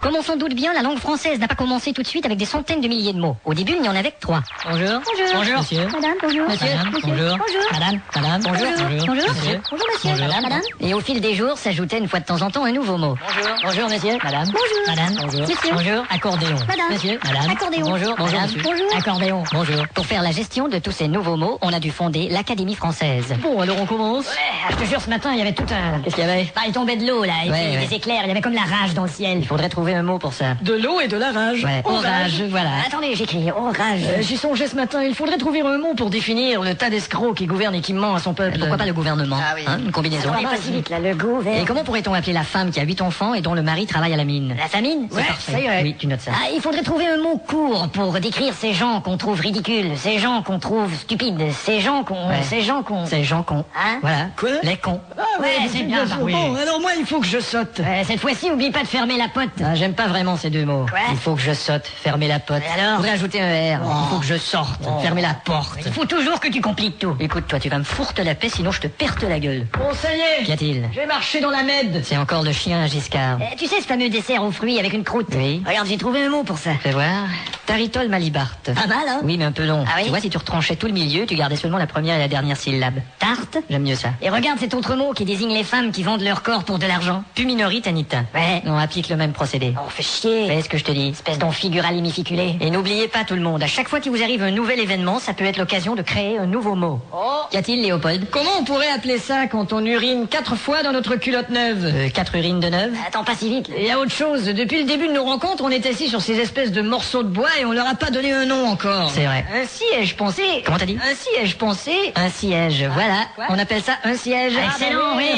Comme on s'en doute bien, la langue française n'a pas commencé tout de suite avec des centaines de milliers de mots. Au début, il n'y en avait que 3. Bonjour. Bonjour. Bonjour. Monsieur. Madame, bonjour. Monsieur. Madame, Monsieur. bonjour. Bonjour. Madame, madame, bonjour. Bonjour. Bonjour. Monsieur. Bonjour, monsieur. Bonjour. Madame. Et au fil des jours, s'ajoutait une fois de temps en temps un nouveau mot. Bonjour. Bonjour, monsieur. Madame. Bonjour. Madame. Bonjour. Monsieur. Bonjour. Accordéon. Madame. Monsieur. Madame. Accordéon. Bonjour. Bonjour, Madame. monsieur. Bonjour. Accordéon. Bonjour. Pour faire la gestion de tous ces nouveaux mots, on a dû fonder l'Académie française. Bon, alors on commence. Ouais, je te jure, ce matin, il y avait tout un... Qu'est-ce qu'il y avait? Bah, il tombait de l'eau, là, et Ouais, puis ouais. des éclairs, il y avait comme la rage dans le ciel. Il faudrait trouver un mot pour ça. De l'eau et de la rage. Ouais, Orage, voilà. Attendez, j'écris orage. J'y songeais ce matin, il faudrait trouver un mot pour définir le tas d'escrocs qui gouverne et qui ment à son peuple. Pourquoi pas le gouvernement Ah oui. Une combinaison. Alors, On est vas-y. pas si vite, là, le Et gouvernement. comment pourrait-on appeler la femme qui a 8 enfants et dont le mari travaille à la mine? La famine Ouais, parfait. ça irait. Oui, tu notes ça. Ah, Il faudrait trouver un mot court pour décrire ces gens qu'on trouve ridicules, ces gens qu'on trouve stupides, ces gens qu'on... Ouais. Ces gens qu'on... C'est Jean con. Hein Voilà. Quoi? Les cons. Ah Ouais, c'est bien, ça. Oui. Bon, alors moi, il faut que je saute. Cette fois-ci, oublie pas de fermer la pote. Ah, j'aime pas vraiment ces deux mots. Quoi? Il faut que je saute, fermer la pote. Et alors? Faudrait ajouter un R. Il faut que je sorte, fermer la porte. Il faut toujours que tu compliques tout. Écoute, toi, tu vas me fourter la paix, sinon je te perte la gueule. Bon, ça y est. Qu'y a-t-il? J'ai marché dans la Med. C'est encore le chien à Giscard. Tu sais ce fameux dessert aux fruits avec une croûte? Oui. Regarde, j'ai trouvé un mot pour ça. Fais voir. Taritol malibarte. Pas mal, hein? Oui, mais un peu long. Ah oui? Tu vois, si tu retranchais tout le milieu, tu gardais seulement la première et la dernière syllabe. Tarte. J'aime mieux ça. Et regarde cet autre mot qui désigne les femmes qui vendent leur corps pour de l'argent. Puminori tanita. Ouais. On applique le même procédé. On fait chier. Fais ce que je te dis. Espèce d'enfiguralimificulé. Et n'oubliez pas tout le monde, à chaque fois qu'il vous arrive un nouvel événement, ça peut être l'occasion de créer un nouveau mot. Oh. Qu'y a-t-il, Léopold? Comment on pourrait appeler ça quand on urine 4 fois dans notre culotte neuve? 4 urines de neuf? Attends, pas si vite. Il y a autre chose. Depuis le début de nos rencontres, on est assis sur ces espèces de morceaux de bois et on leur a pas donné un nom encore. C'est vrai. Ainsi ai-je pensé. Comment t'as dit? Ainsi ai-je pensé. Un siège, voilà. quoi? On appelle ça un siège. Excellent, oui.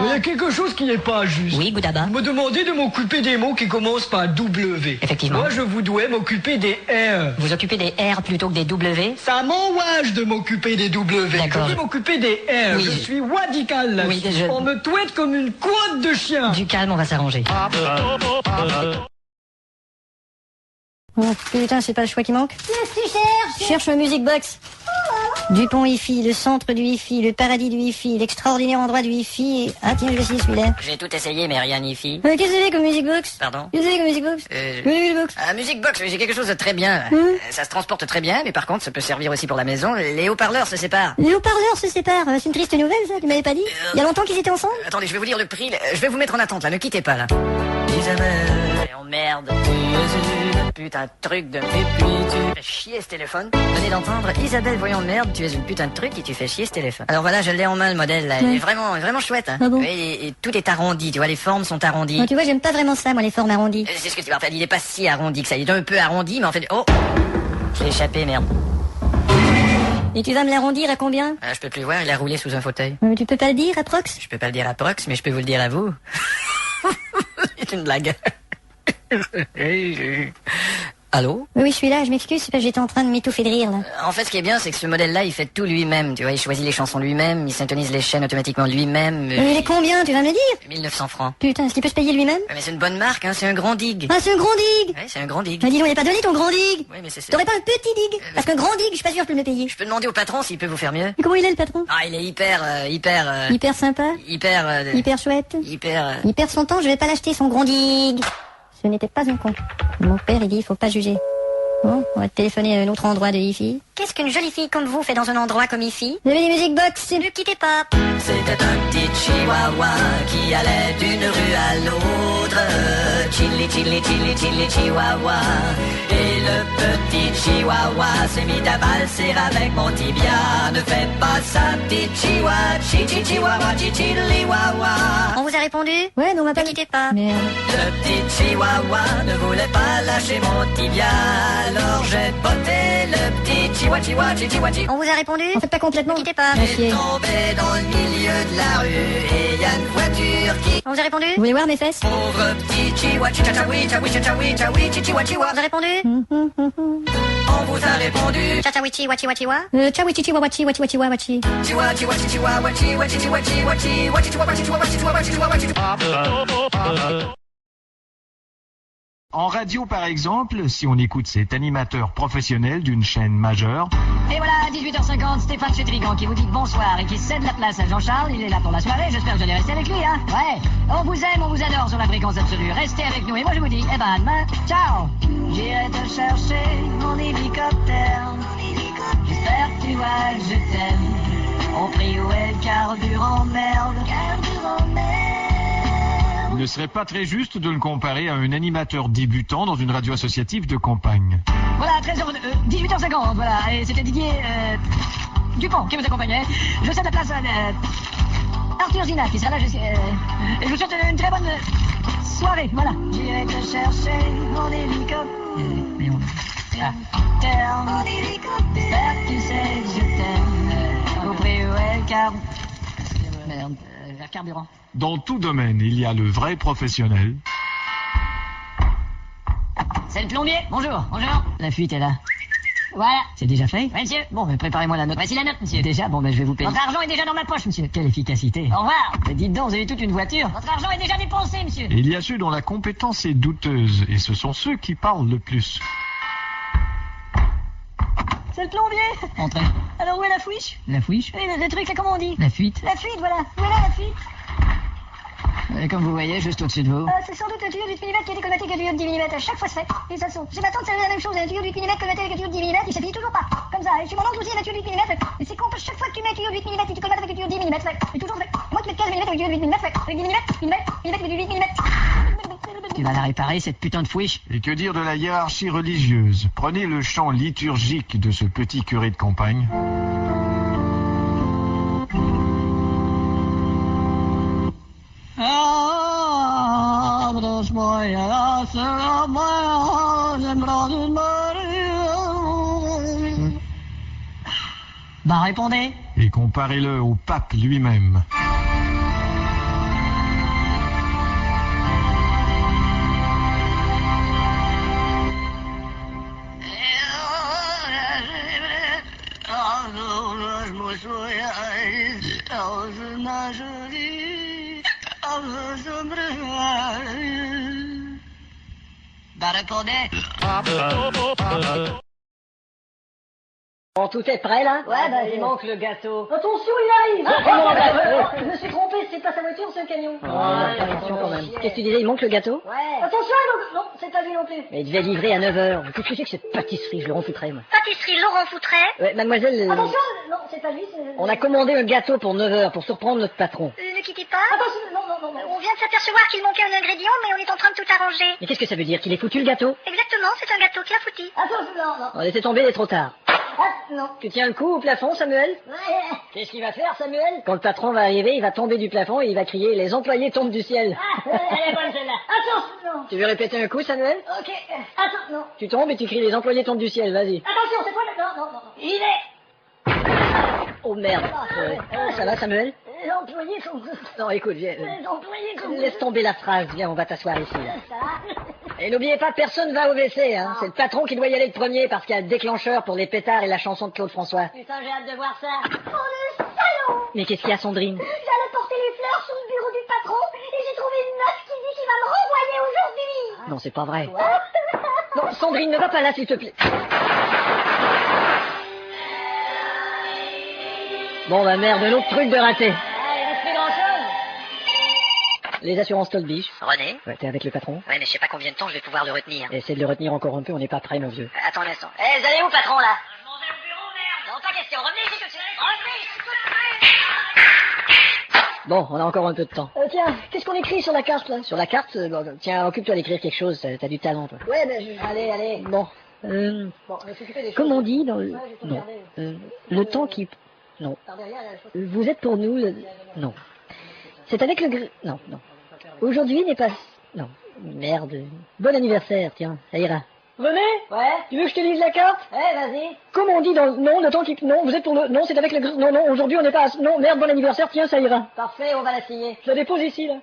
Il y a quelque chose qui n'est pas juste. Oui, Goudaba. Vous me demandez de m'occuper des mots qui commencent par W. Effectivement. Moi, je vous dois m'occuper des R. Vous occupez des R plutôt que des W? Ça m'enrage de m'occuper des W. D'accord. Je veux m'occuper des R. Oui. Je suis radical là-dessus. Oui, On me touette comme une couette de chien. Du calme, on va s'arranger. Oh, putain, c'est pas le choix qui manque. Qu'est-ce que tu cherches? Cherche un music box. Dupont Hi-Fi, le centre du Hi-Fi, le paradis du Hi-Fi, l'extraordinaire endroit du Hi-Fi. Ah tiens, je vais essayer celui-là. J'ai tout essayé, mais rien n'y fit. Qu'est-ce que c'est comme music box? Pardon? Qu'est-ce que c'est comme music box? Music box. Ah, Music Box, j'ai quelque chose de très bien. Ça se transporte très bien, mais par contre, ça peut servir aussi pour la maison. Les haut-parleurs se séparent. Les haut-parleurs se séparent. C'est une triste nouvelle, ça, tu m'avais pas dit? Il y a longtemps qu'ils étaient ensemble? Attendez, je vais vous dire le prix. Je vais vous mettre en attente, là. Ne quittez pas, là. Isabelle. Oh merde. Putain de truc de... Et puis tu fais chier ce téléphone. Venez d'entendre. Isabelle, voyons merde, tu es une putain de truc et tu fais chier ce téléphone. Alors voilà, je l'ai en main, le modèle, là. Il est vraiment chouette, hein. Ah bon? Et tout est arrondi, tu vois, les formes sont arrondies. Oh, tu vois, j'aime pas vraiment ça, moi, les formes arrondies. C'est ce que tu vas faire. Il est pas si arrondi que ça. Il est un peu arrondi, mais en fait... Oh! J'ai échappé, merde. Et tu vas me l'arrondir à combien? Je peux plus voir, il a roulé sous un fauteuil. Tu peux pas le dire, approx? Je peux pas le dire à Prox, mais je peux vous le dire à vous. C'est une blague. Allô? Oui, je suis là, je m'excuse, c'est parce que j'étais en train de m'étouffer de rire, là. En fait, ce qui est bien, c'est que ce modèle-là, il fait tout lui-même. Tu vois, il choisit les chansons lui-même, il syntonise les chaînes automatiquement lui-même. Mais il est combien, tu vas me le dire? 1900 francs. Putain, est-ce qu'il peut se payer lui-même? Ouais, mais c'est une bonne marque, hein, c'est un grand dig. Ah, c'est un grand dig! Ouais, c'est un grand dig. Bah dis donc, il a pas donné ton grand dig! Oui, mais c'est... T'aurais pas un petit dig? Parce qu'un grand dig, je suis pas sûr que je peux me le payer. Je peux demander au patron s'il peut vous faire mieux. Mais comment il est, le patron? Ah, il est hyper Hyper sympa, hyper chouette, hyper son temps, je vais pas l'acheter, son grand dig. Ce n'était pas un con. Mon père, il dit, il faut pas juger. Bon, on va téléphoner à un autre endroit de Hi-Fi. Qu'est-ce qu'une jolie fille comme vous fait dans un endroit comme ici? Vous avez des music box? Ne quittez pas. C'était un petit chihuahua qui allait d'une rue à l'autre. Chili, chili, chili, chili, chihuahua. Et le petit chihuahua s'est mis à valser avec mon tibia. Ne fais pas ça, petit chihuahua. Chi, chihuahua, chi, chili, wawa. On vous a répondu? Ouais, mais on m'a pas Ne dit. quittez pas. Merde. Le petit chihuahua ne voulait pas lâcher mon tibia. Alors j'ai botté le petit chihuahua, chihuahua, chihuahua. On vous a répondu? En fait, pas complètement. Ne quittez pas. Ah, chier. Tombé dans le milieu de la rue et y a une voiture qui... On vous a répondu? Vous voulez voir mes fesses? Pauvre petit chihuahua, chihuahua, chihuahua, chihuahua, chihuahua, chihuahua, chihuahua. On vous a répondu? On vous a répondu. Chachawichi, wachi, wachi, wa. Ciao, chichi, wachi, wachi, wachi, wachi. Chihuahua, chihuahua, chihuahua, chihuahua, chihuahua, chihuahua, chihuahua, chihuahua, chihuahua, chihuahua, chihuahua, chihuahua. En radio, par exemple, si on écoute cet animateur professionnel d'une chaîne majeure... Et voilà, à 18h50, Stéphane Chetrigan qui vous dit bonsoir et qui cède la place à Jean-Charles. Il est là pour la soirée, j'espère que vous allez rester avec lui, hein. Ouais, on vous aime, on vous adore sur la fréquence absolue. Restez avec nous et moi je vous dis, eh ben, à demain, ciao. J'irai te chercher mon hélicoptère. J'espère que tu vois que je t'aime. On prie où est le carburant, merde. Il ne serait pas très juste de le comparer à un animateur débutant dans une radio associative de campagne. Voilà, 18h50, voilà, et c'était Didier Dupont qui vous accompagnait. Je cède la place à Arthur Zina qui sera là jusqu'à... et je vous souhaite une très bonne soirée, voilà. J'irai te chercher mon hélicoptère. Mon hélicoptère. J'espère que tu sais que je t'aime. Au prix où est le carburant. Merde, carburant. Dans tout domaine, il y a le vrai professionnel. C'est le plombier. Bonjour. Bonjour. La fuite est là. Voilà. C'est déjà fait? Oui, monsieur. Bon, mais préparez-moi la note. Voici la note, monsieur. Déjà? Bon, ben, je vais vous payer. Votre argent est déjà dans ma poche, monsieur. Quelle efficacité. Au revoir. Mais dites donc, vous avez toute une voiture. Votre argent est déjà dépensé, monsieur. Et il y a ceux dont la compétence est douteuse, et ce sont ceux qui parlent le plus. C'est le plombier. Entrez. Alors, où est la fouiche? La fouiche? Oui, le truc, là, comment on dit? La fuite. La fuite, voilà. Où est là, la fuite? Comme vous voyez, juste au-dessus de vous. C'est sans doute un tuyau de 8 mm qui est décolmaté avec un tuyau de 10 mm. À chaque fois, c'est fait. Et ça saute. J'ai ma tante, c'est la même chose. Un tuyau de 8 mm colmaté avec un tuyau de 10 mm. Il s'appuie toujours pas. Comme ça. Et chez mon oncle aussi, il y a un tuyau de 8 mm. Et c'est con, parce que chaque fois que tu mets un tuyau de 8 mm, tu colmates avec un tuyau de 10 mm. C'est toujours fait. Moi qui mets 15 mm avec un tuyau de 8 mm. Avec 10 mm, avec du 8 mm. Tu vas la réparer, cette putain de fouiche. Et que dire de la hiérarchie religieuse? Prenez le chant liturgique de ce petit curé de campagne. Bah répondez. Et comparez-le au pape lui-même. Bah répondez. Bon, tout est prêt là? Ouais, bah il manque le gâteau. Attention, il arrive. Je me suis trompé, c'est pas sa voiture, c'est un camion. Attention quand même. Qu'est-ce que tu disais, il manque le gâteau? Ouais. Attention, non, c'est pas lui non plus. Mais il devait livrer à 9h. Qu'est-ce que c'est que cette pâtisserie, je Laurent Foutret, moi? Pâtisserie Laurent Foutret? Ouais, mademoiselle... Attention, non, c'est pas lui, on a commandé un gâteau pour 9h pour surprendre notre patron. Ne quittez pas. Attention, non. On vient de s'apercevoir qu'il manquait un ingrédient, mais on est en train de tout arranger. Mais qu'est-ce que ça veut dire? Qu'il ait foutu le gâteau? Exactement, c'est un gâteau qu'il a foutu. Attention, non. On laissez tomber, il est trop tard. Non. Tu tiens le coup au plafond, Samuel? Ouais. Qu'est-ce qu'il va faire, Samuel? Quand le patron va arriver, il va tomber du plafond et il va crier « Les employés tombent du ciel ». Elle est bonne celle-là. Attention. Tu veux répéter un coup, Samuel? Ok. Attends, non. Tu tombes et tu cries « Les employés tombent du ciel », vas-y. Attention, c'est toi maintenant. Non. Il est... Oh merde. Ça va, Samuel? Les employés sont... Non, écoute, viens. Les employés sont... Laisse tomber la phrase, viens, on va t'asseoir ici. Là. Et n'oubliez pas, personne va au WC, hein. C'est le patron qui doit y aller le premier parce qu'il y a le déclencheur pour les pétards et la chanson de Claude François. Putain, j'ai hâte de voir ça. Oh, le salaud! Mais qu'est-ce qu'il y a, Sandrine? J'allais porter les fleurs sous le bureau du patron et j'ai trouvé une note qui dit qu'il va me renvoyer aujourd'hui. Non, c'est pas vrai. Non, Sandrine, ne va pas là, s'il te plaît. Bon, bah merde, un autre truc de raté. Ah, il reste plus grand-chose. Les assurances Tolbiche. René? Ouais, t'es avec le patron? Ouais, mais je sais pas combien de temps je vais pouvoir le retenir. Essaie de le retenir encore un peu, on n'est pas prêts, mon vieux. Attends un instant. Vous allez où, patron, là? Je m'en vais au bureau, merde. Non, pas question, revenez ici tout de suite. Bon, on a encore un peu de temps. Tiens, qu'est-ce qu'on écrit sur la carte, là? Sur la carte? Bon, tiens, occupe-toi d'écrire quelque chose, t'as du talent, toi. Ouais, mais Allez. Bon. Comme on dit dans le... Non. Le temps qui... Non. Vous êtes pour nous... Non. C'est avec le... Non. Aujourd'hui n'est pas... Non. Merde. Bon anniversaire, tiens, ça ira. René? Ouais? Tu veux que je te lise la carte? Ouais, vas-y. Comme on dit dans le... Non, le temps qui... Non, vous êtes pour le... Non, c'est avec le... Non, aujourd'hui on n'est pas... Non, merde, bon anniversaire, tiens, ça ira. Parfait, on va la signer. Je la dépose ici, là.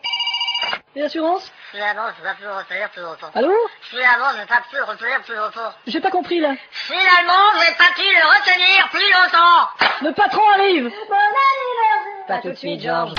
Et l'assurance? Finalement, je ne vais pas pu retenir plus longtemps. Allô? Finalement, je n'ai pas pu retenir plus longtemps. J'ai pas compris, là. Finalement, je n'ai pas pu le retenir plus longtemps. Le patron arrive. Bon anniversaire. Pas tout de suite, Georges.